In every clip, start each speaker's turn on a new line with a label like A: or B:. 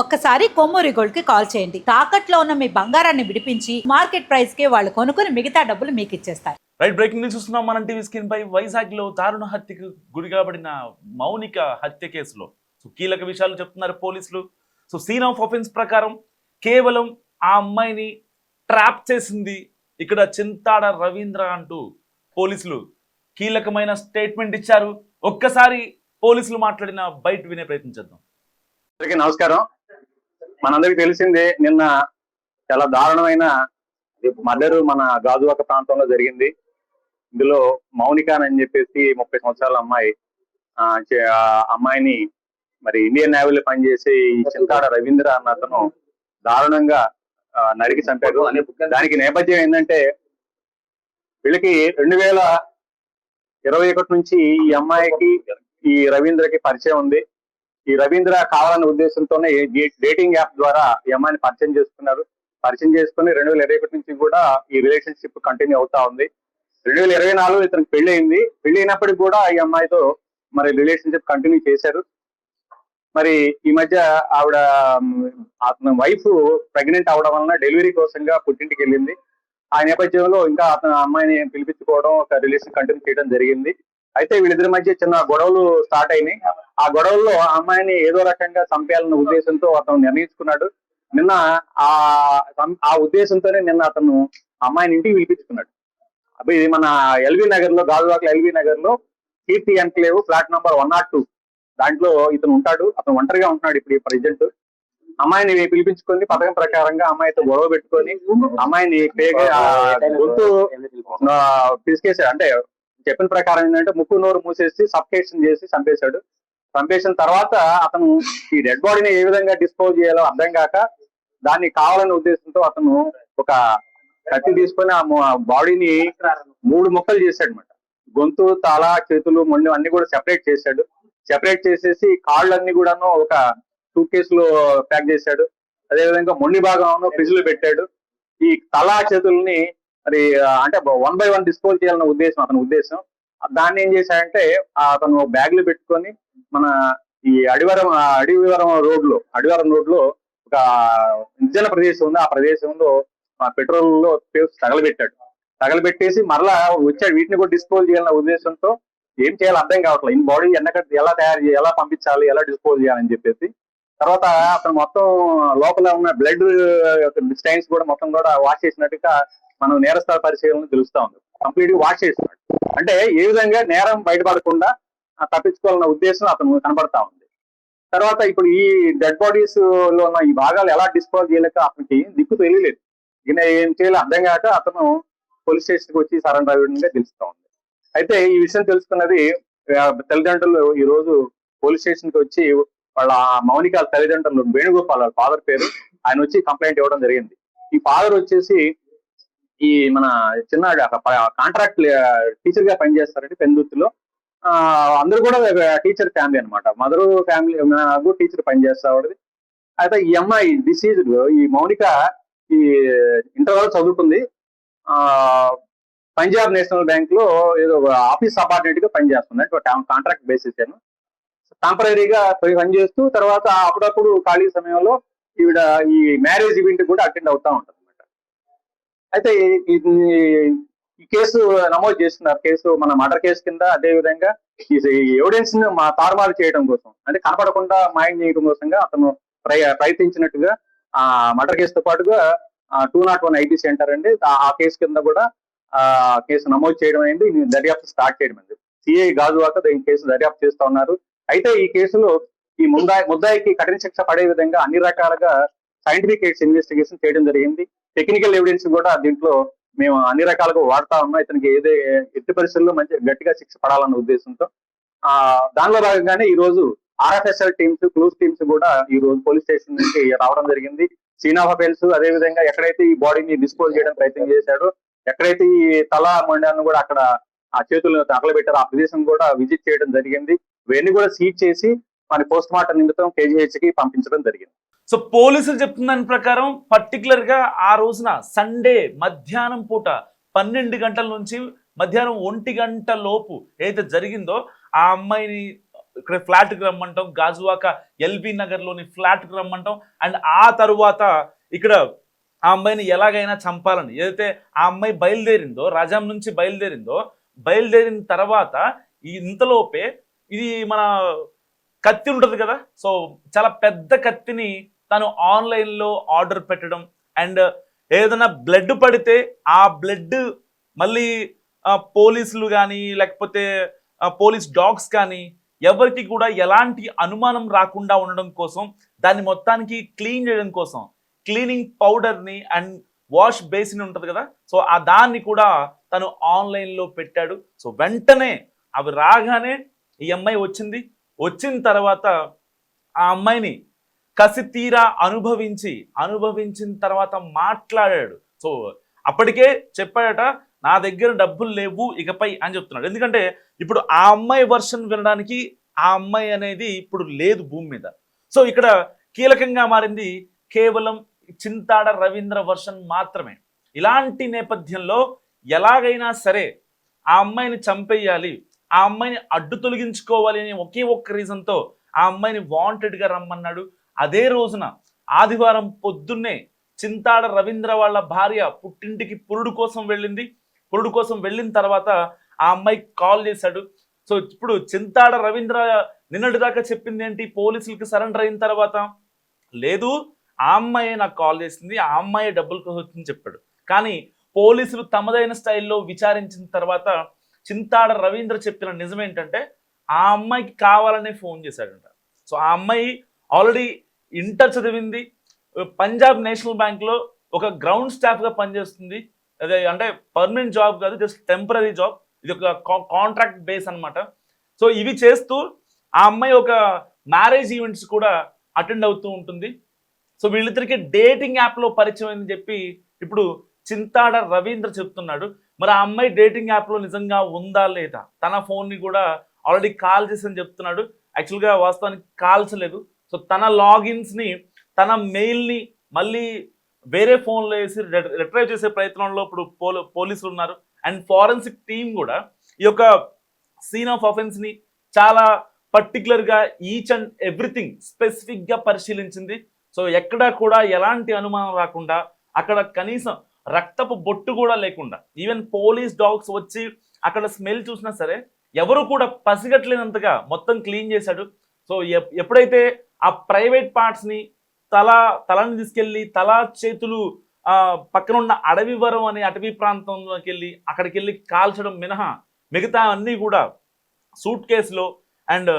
A: ఒక్కసారి కొమ్మూరి గోల్డ్ కి కాల్ చేయండి. తాకట్లో ఉన్న మీ బంగారాన్ని విడిపించి మార్కెట్ ప్రైస్ కి వాళ్ళు కొనుక్కుని మిగతా డబ్బులు మీకు ఇచ్చేస్తారు.
B: రైట్, బ్రేకింగ్ న్యూస్ చూస్తున్నాం మనం టీవీ స్క్రీన్ పై. వైజాగ్ లో దారుణ హత్యకు గురిగాబడిన మౌనిక హత్య కేసులో కీలక విషయాలు చెప్తున్నారు పోలీసులు. సీన్ ఆఫ్ ఆఫెన్స్ ప్రకారం కేవలం ఆ అమ్మాయిని ట్రాప్ చేసింది ఇక్కడ చింతాడ రవీంద్ర అంటూ పోలీసులు కీలకమైన స్టేట్మెంట్ ఇచ్చారు. ఒక్కసారి పోలీసులు మాట్లాడిన బయట వినే ప్రయత్నం చేద్దాం.
C: అందరికీ నమస్కారం. మనందరికి తెలిసిందే, నిన్న చాలా దారుణమైన మర్డర్ మన గాజువాక ప్రాంతంలో జరిగింది. ఇందులో మౌనిక అని చెప్పేసి 30 సంవత్సరాల అమ్మాయి, అమ్మాయిని మరి ఇండియన్ నేవీలో పనిచేసే ఈ చింతాడ రవీంద్ర అన్న అతను దారుణంగా నరికి చంపాడు. దానికి నేపథ్యం ఏంటంటే, వీళ్ళకి 2021 నుంచి ఈ అమ్మాయికి ఈ రవీంద్రకి పరిచయం ఉంది. ఈ రవీంద్ర కావాలనే ఉద్దేశంతోనే డేటింగ్ యాప్ ద్వారా ఈ అమ్మాయిని పరిచయం చేసుకున్నారు. పరిచయం చేసుకుని 2021 నుంచి కూడా ఈ రిలేషన్షిప్ కంటిన్యూ అవుతా ఉంది. 2024 ఇతనికి పెళ్లి అయింది. పెళ్లి అయినప్పటికీ కూడా ఈ అమ్మాయితో మరి రిలేషన్షిప్ కంటిన్యూ చేశారు. మరి ఈ మధ్య ఆవిడ అతని వైఫ్ ప్రెగ్నెంట్ అవడం వలన డెలివరీ కోసంగా పుట్టింటికి వెళ్ళింది. ఆ నేపథ్యంలో ఇంకా అతను అమ్మాయిని పిలిపించుకోవడం, ఒక రిలేషన్ కంటిన్యూ చేయడం జరిగింది. అయితే వీళ్ళిద్దరి మధ్య చిన్న గొడవలు స్టార్ట్ అయినాయి. ఆ గొడవల్లో ఆ అమ్మాయిని ఏదో రకంగా చంపేయాలన్న ఉద్దేశంతో అతను నిర్ణయించుకున్నాడు. నిన్న ఆ ఉద్దేశంతోనే నిన్న అతను అమ్మాయిని ఇంటికి పిలిపించుకున్నాడు. అప్పుడు ఇది మన ఎల్బీ నగర్ లో, గాజువాక ఎల్బీ నగర్ లో కీర్తి ఎన్క్లేవ్ ఫ్లాట్ నంబర్ 102 దాంట్లో ఇతను ఉంటాడు. అతను ఒంటరిగా ఉంటున్నాడు ఇప్పుడు ప్రెసిడెంట్. అమ్మాయిని పిలిపించుకొని పథకం ప్రకారంగా అమ్మాయితో గొడవ పెట్టుకొని అమ్మాయిని గొంతు పిసికేసాడు. అంటే చెప్పిన ప్రకారం ఏంటంటే ముక్కు నోరు మూసేసి సఫకేషన్ చేసి చంపేశాడు. చంపేసిన తర్వాత అతను ఈ డెడ్ బాడీని ఏ విధంగా డిస్పోజ్ చేయాలో అర్థం కాక దాన్ని కావాలనే ఉద్దేశంతో అతను ఒక కత్తి తీసుకొని ఆ బాడీని 3 ముక్కలు చేశాడు అనమాట. గొంతు, తల, చేతులు, మొండి అన్ని కూడా సెపరేట్ చేశాడు. సెపరేట్ చేసేసి కాళ్ళన్నీ కూడాను ఒక సూట్ కేసులో ప్యాక్ చేశాడు. అదేవిధంగా మొండి భాగం ఫ్రిడ్జ్ లో పెట్టాడు. ఈ తల, చేతుల్ని మరి అంటే 1 by 1 డిస్పోజ్ చేయాలన్న ఉద్దేశం అతని ఉద్దేశం. దాన్ని ఏం చేశాడంటే అతను బ్యాగ్ లో పెట్టుకొని మన ఈ అడివివరం రోడ్ లో ఒక నిర్జన ప్రదేశం ఉంది. ఆ ప్రదేశంలో పెట్రోల్ లో తగలబెట్టేసి మరలా వచ్చాడు. వీటిని కూడా డిస్పోజ్ చేయాలన్న ఉద్దేశంతో ఏం చేయాలో అర్థం కావట్లేదు. ఈ బాడీ ఎలా తయారు చేయాలి, ఎలా పంపించాలి, ఎలా డిస్పోజ్ చేయాలని చెప్పేసి తర్వాత అతను మొత్తం లోపల ఉన్న బ్లడ్ స్టైన్స్ కూడా మొత్తం కూడా వాష్ చేసినట్టుగా మనం నేరస్థల పరిశీలన తెలుస్తా ఉంది. కంప్లీట్ గా వాష్ చేస్తున్నాడు. అంటే ఏ విధంగా నేరం బయటపడకుండా తప్పించుకోవాలన్న ఉద్దేశం అతను కనబడతా ఉంది. తర్వాత ఇప్పుడు ఈ డెడ్ బాడీస్ లో ఉన్న ఈ భాగాలు ఎలా డిస్పోజ్ చేయలేక అతనికి దిక్కు తెలియలేదు. ఈయన ఏం చేయాలో అర్థం కాక అతను పోలీస్ స్టేషన్ కి వచ్చి సరెండర్ అయ్యడంగా తెలుస్తా ఉంది. అయితే ఈ విషయం తెలుసుకున్నది తల్లిదండ్రులు ఈ రోజు పోలీస్ స్టేషన్ కి వచ్చి వాళ్ళ మౌనిక తల్లిదండ్రులు వేణుగోపాల్, వాళ్ళ ఫాదర్ పేరు, ఆయన వచ్చి కంప్లైంట్ ఇవ్వడం జరిగింది. ఈ ఫాదర్ వచ్చేసి ఈ మన చిన్న కాంట్రాక్ట్ టీచర్ గా పనిచేస్తారండి పెందుర్తిలో. అందరూ కూడా టీచర్ ఫ్యామిలీ అనమాట. మదర్ ఫ్యామిలీ టీచర్ పనిచేస్తాడు. అయితే ఈ అమ్మాయి డిసీజ్డ్ ఈ మౌనిక ఈ ఇంటర్ వరకు చదువుకుంది. పంజాబ్ నేషనల్ బ్యాంక్ లో ఏదో ఆఫీస్ సబార్డినేట్ గా పనిచేస్తుంది. కాంట్రాక్ట్ బేసిస్ టెంపరీగా పనిచేస్తూ తర్వాత అప్పుడప్పుడు ఖాళీ సమయంలో ఈవిడ ఈ మ్యారేజ్ ఈవెంట్ కూడా అటెండ్ అవుతా ఉంటుంది అనమాట. అయితే ఈ కేసు నమోదు చేస్తున్నారు. కేసు మన మర్డర్ కేసు కింద. అదే విధంగా ఈ ఎవిడెన్స్ ని తారుమారు చేయడం కోసం, అంటే కనపడకుండా మాయం చేయడం కోసంగా అతను ప్రయత్నించినట్టుగా ఆ మర్డర్ కేసుతో పాటుగా 201 ఐపీసీ అంటారండి. ఆ కేసు కింద కూడా కేసు నమోదు చేయడం అయింది. దర్యాప్తు స్టార్ట్ చేయడం అయింది. సిఐ గాజువాక ఈ కేసు దర్యాప్తు చేస్తా ఉన్నారు. అయితే ఈ కేసులో ఈ ముద్దాయికి కఠిన శిక్ష పడే విధంగా అన్ని రకాలుగా సైంటిఫిక్ ఇన్వెస్టిగేషన్ చేయడం జరిగింది. టెక్నికల్ ఎవిడెన్స్ కూడా దీంట్లో మేము అన్ని రకాలుగా వాడుతా ఉన్నాం. ఇతనికి ఎట్టి పరిస్థితుల్లో మంచి గట్టిగా శిక్ష పడాలన్న ఉద్దేశంతో దానిలో భాగంగానే ఈ రోజు ఆర్ఎఫ్ఎస్ఎల్ టీమ్స్, క్లూస్ టీమ్స్ కూడా ఈ రోజు పోలీస్ స్టేషన్ నుంచి రావడం జరిగింది. సీన్ ఆఫ్ అఫెన్స్, అదేవిధంగా ఎక్కడైతే ఈ బాడీని డిస్పోజ్ చేయడం ప్రయత్నం చేశాడో, ఎక్కడైతే ఈ తల మొండాన్ని కూడా అక్కడ ఆ చేతులను తగలబెట్టారో ఆ ప్రదేశం కూడా విజిట్ చేయడం జరిగింది. ఇవన్నీ కూడా సీజ్ చేసి మన పోస్ట్ మార్టం నిమిత్తం KGH కి పంపించడం జరిగింది.
B: సో పోలీసులు చెప్తున్న దాని ప్రకారం పర్టికులర్ గా ఆ రోజున సండే మధ్యాహ్నం పూట 12 గంటల నుంచి మధ్యాహ్నం 1 గంట లోపు ఏదైతే జరిగిందో ఆ అమ్మాయిని ఇక్కడ ఫ్లాట్కి రమ్మంటాం, గాజువాక ఎల్బీ నగర్లోని ఫ్లాట్కి రమ్మంటాం. అండ్ ఆ తరువాత ఇక్కడ ఆ అమ్మాయిని ఎలాగైనా చంపాలని ఏదైతే ఆ అమ్మాయి బయలుదేరిందో, రాజాం నుంచి బయలుదేరిన తర్వాత ఇంతలోపే ఇది మన కత్తి ఉంటుంది కదా, సో చాలా పెద్ద కత్తిని తను ఆన్లైన్లో ఆర్డర్ పెట్టడం. అండ్ ఏదైనా బ్లడ్ పడితే ఆ బ్లడ్ మళ్ళీ పోలీసులు కానీ లేకపోతే పోలీస్ డాగ్స్ కానీ ఎవరికి కూడా ఎలాంటి అనుమానం రాకుండా ఉండడం కోసం, దాన్ని మొత్తానికి క్లీన్ చేయడం కోసం క్లీనింగ్ పౌడర్ని అండ్ వాష్ బేసిన్ ఉంటుంది కదా, సో ఆ దాన్ని కూడా తను ఆన్లైన్లో పెట్టాడు. సో వెంటనే అవి రాగానే ఈ అమ్మాయి వచ్చిన తర్వాత ఆ అమ్మాయిని కసి తీరా అనుభవించిన తర్వాత మాట్లాడాడు. సో అప్పటికే చెప్పాడట, నా దగ్గర డబ్బులు లేవు ఇకపై అని చెప్తున్నాడు. ఎందుకంటే ఇప్పుడు ఆ అమ్మాయి వర్షన్ వినడానికి ఆ అమ్మాయి అనేది ఇప్పుడు లేదు భూమి మీద. సో ఇక్కడ కీలకంగా మారింది కేవలం చింతాడ రవీంద్ర వర్షన్ మాత్రమే. ఇలాంటి నేపథ్యంలో ఎలాగైనా సరే ఆ అమ్మాయిని చంపేయాలి, ఆ అమ్మాయిని అడ్డు తొలగించుకోవాలి అనే ఒకే ఒక్క రీజన్తో ఆ అమ్మాయిని వాంటెడ్గా రమ్మన్నాడు. అదే రోజున ఆదివారం పొద్దున్నే చింతాడ రవీంద్ర వాళ్ళ భార్య పుట్టింటికి పురుడు కోసం వెళ్ళిన తర్వాత ఆ అమ్మాయికి కాల్ చేశాడు. సో ఇప్పుడు చింతాడ రవీంద్ర నిన్నటిదాకా చెప్పింది ఏంటి, పోలీసులకి సరెండర్ అయిన తర్వాత లేదు ఆ అమ్మాయే నాకు కాల్ చేసింది, ఆ అమ్మాయే డబ్బుల కోసం వచ్చిందని చెప్పాడు. కానీ పోలీసులు తమదైన స్టైల్లో విచారించిన తర్వాత చింతాడ రవీంద్ర చెప్పిన నిజం ఏంటంటే ఆ అమ్మాయికి కావాలనే ఫోన్ చేశాడంట. సో ఆ అమ్మాయి ఆల్రెడీ ఇంటర్ చదివింది, పంజాబ్ నేషనల్ బ్యాంక్లో ఒక గ్రౌండ్ స్టాఫ్గా పనిచేస్తుంది. అదే అంటే పర్మనెంట్ జాబ్ కాదు, జస్ట్ టెంపరీ జాబ్, ఇది ఒక కాంట్రాక్ట్ బేస్ అనమాట. సో ఇవి చేస్తూ ఆ అమ్మాయి ఒక మ్యారేజ్ ఈవెంట్స్ కూడా అటెండ్ అవుతూ ఉంటుంది. సో వీళ్ళిద్దరికి డేటింగ్ యాప్లో పరిచయం అని చెప్పి ఇప్పుడు చింతాడ రవీంద్ర చెప్తున్నాడు. మరి ఆ అమ్మాయి డేటింగ్ యాప్లో నిజంగా ఉందా లేదా, తన ఫోన్ని కూడా ఆల్రెడీ కాల్ చేసి చెప్తున్నాడు. యాక్చువల్గా వాస్తవానికి కాల్చలేదు. సో తన లాగిన్స్ని, తన మెయిల్ని మళ్ళీ వేరే ఫోన్లో వేసి రిట్రైవ్ చేసే ప్రయత్నంలో ఇప్పుడు పోలీసులు ఉన్నారు. అండ్ ఫారెన్సిక్ టీం కూడా ఈ యొక్క సీన్ ఆఫ్ అఫెన్స్ని చాలా పర్టికులర్గా ఈచ్ అండ్ ఎవ్రీథింగ్ స్పెసిఫిక్గా పరిశీలించింది. సో ఎక్కడా కూడా ఎలాంటి అనుమానం రాకుండా, అక్కడ కనీసం రక్తపు బొట్టు కూడా లేకుండా, ఈవెన్ పోలీస్ డాగ్స్ వచ్చి అక్కడ స్మెల్ చూసినా సరే ఎవరు కూడా పసిగట్లేనంతగా మొత్తం క్లీన్ చేశాడు. సో ఎప్పుడైతే ఆ ప్రైవేట్ పార్ట్స్ని తలని తీసుకెళ్ళి తల చేతులు పక్కన ఉన్న అడవివరం అనే అటవీ ప్రాంతంలోకి వెళ్ళి అక్కడికి వెళ్ళి కాల్చడం మినహా మిగతా అన్నీ కూడా సూట్ కేసులో అండ్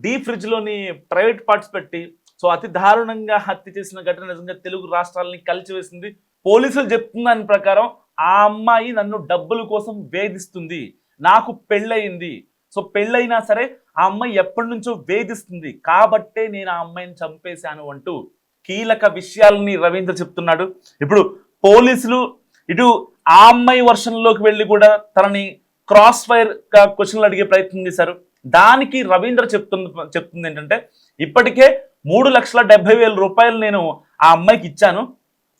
B: డీప్ ఫ్రిడ్జ్లోని ప్రైవేట్ పార్ట్స్ పెట్టి సో అతి దారుణంగా హత్య చేసిన ఘటన నిజంగా తెలుగు రాష్ట్రాలని కలిచివేసింది. పోలీసులు చెప్తున్న దాని ప్రకారం ఆ అమ్మాయి నన్ను డబ్బుల కోసం వేధిస్తుంది, నాకు పెళ్ళయింది, సో పెళ్ళైనా సరే ఆ అమ్మాయి ఎప్పటి నుంచో వేధిస్తుంది కాబట్టే నేను ఆ అమ్మాయిని చంపేశాను అంటూ కీలక విషయాలని రవీంద్ర చెప్తున్నాడు. ఇప్పుడు పోలీసులు ఇటు ఆ అమ్మాయి వర్షన్లోకి వెళ్ళి కూడా తనని క్రాస్ ఫైర్ క్వశ్చన్లు అడిగే ప్రయత్నం చేశారు. దానికి రవీంద్ర చెప్తుంది ఏంటంటే ఇప్పటికే 3,70,000 రూపాయలు నేను ఆ అమ్మాయికి ఇచ్చాను.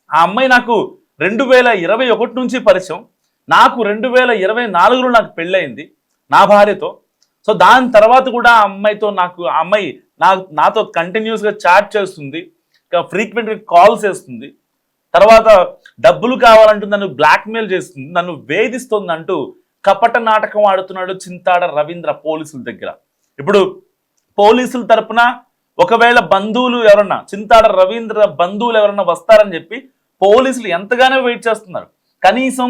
B: ఆ అమ్మాయి నాకు 2021 నుంచి పరిచయం, నాకు 2024లో నాకు పెళ్ళయింది నా భార్యతో. సో దాని తర్వాత కూడా ఆ అమ్మాయితో ఆ అమ్మాయి నాతో కంటిన్యూస్గా చాట్ చేస్తుంది, ఫ్రీక్వెంట్గా కాల్స్ చేస్తుంది, తర్వాత డబ్బులు కావాలంటూ నన్ను బ్లాక్మెయిల్ చేస్తుంది, నన్ను వేధిస్తుంది అంటూ కపట నాటకం ఆడుతున్నాడు చింతాడ రవీంద్ర పోలీసుల దగ్గర. ఇప్పుడు పోలీసుల తరపున ఒకవేళ బంధువులు ఎవరన్నా, చింతాడ రవీంద్ర బంధువులు ఎవరన్నా వస్తారని చెప్పి పోలీసులు ఎంతగానో వెయిట్ చేస్తున్నారు. కనీసం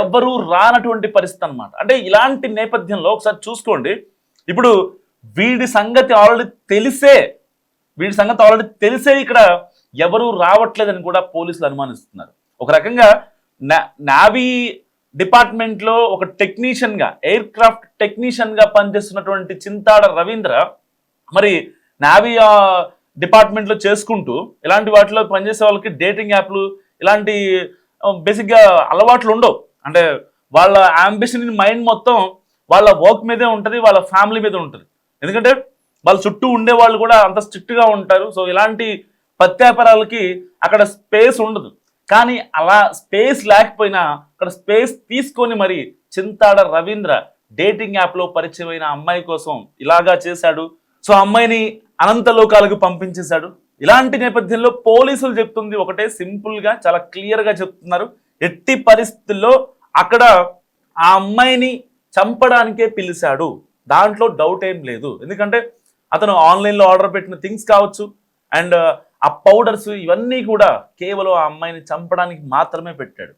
B: ఎవ్వరూ రానటువంటి పరిస్థితి అనమాట. అంటే ఇలాంటి నేపథ్యంలో ఒకసారి చూసుకోండి, ఇప్పుడు వీడి సంగతి ఆల్రెడీ తెలిసే ఇక్కడ ఎవరూ రావట్లేదని కూడా పోలీసులు అనుమానిస్తున్నారు. ఒక రకంగా నావీ డిపార్ట్మెంట్లో ఒక టెక్నీషియన్గా, ఎయిర్ క్రాఫ్ట్ టెక్నీషియన్గా పనిచేస్తున్నటువంటి చింతాడ రవీంద్ర మరి నావీ డిపార్ట్మెంట్లో చేసుకుంటూ ఇలాంటి వాటిలో పనిచేసే వాళ్ళకి డేటింగ్ యాప్లు ఇలాంటి బేసిక్గా అలవాట్లు ఉండవు. అంటే వాళ్ళ అంబిషన్ మైండ్ మొత్తం వాళ్ళ వర్క్ మీదే ఉంటుంది, వాళ్ళ ఫ్యామిలీ మీద ఉంటుంది. ఎందుకంటే వాళ్ళ చుట్టూ ఉండే వాళ్ళు కూడా అంత స్ట్రిక్ట్గా ఉంటారు. సో ఇలాంటి ప్రత్యాపరాలకి అక్కడ స్పేస్ ఉండదు. కానీ అలా స్పేస్ లేకపోయినా అక్కడ స్పేస్ తీసుకొని మరి చింతాడ రవీంద్ర డేటింగ్ యాప్లో పరిచయమైన అమ్మాయి కోసం ఇలాగా చేశాడు. సో అమ్మాయిని అనంత లోకాలకు పంపించేశాడు. ఇలాంటి నేపథ్యంలో పోలీసులు చెప్తుంది ఒకటే, సింపుల్గా చాలా క్లియర్గా చెప్తున్నారు, ఎట్టి పరిస్థితుల్లో అక్కడ ఆ అమ్మాయిని చంపడానికే పిలిచాడు, దాంట్లో డౌట్ ఏం లేదు. ఎందుకంటే అతను ఆన్లైన్లో ఆర్డర్ పెట్టిన థింగ్స్ కావచ్చు అండ్ ఆ పౌడర్స్ ఇవన్నీ కూడా కేవలం ఆ అమ్మాయిని చంపడానికి మాత్రమే పెట్టాడు.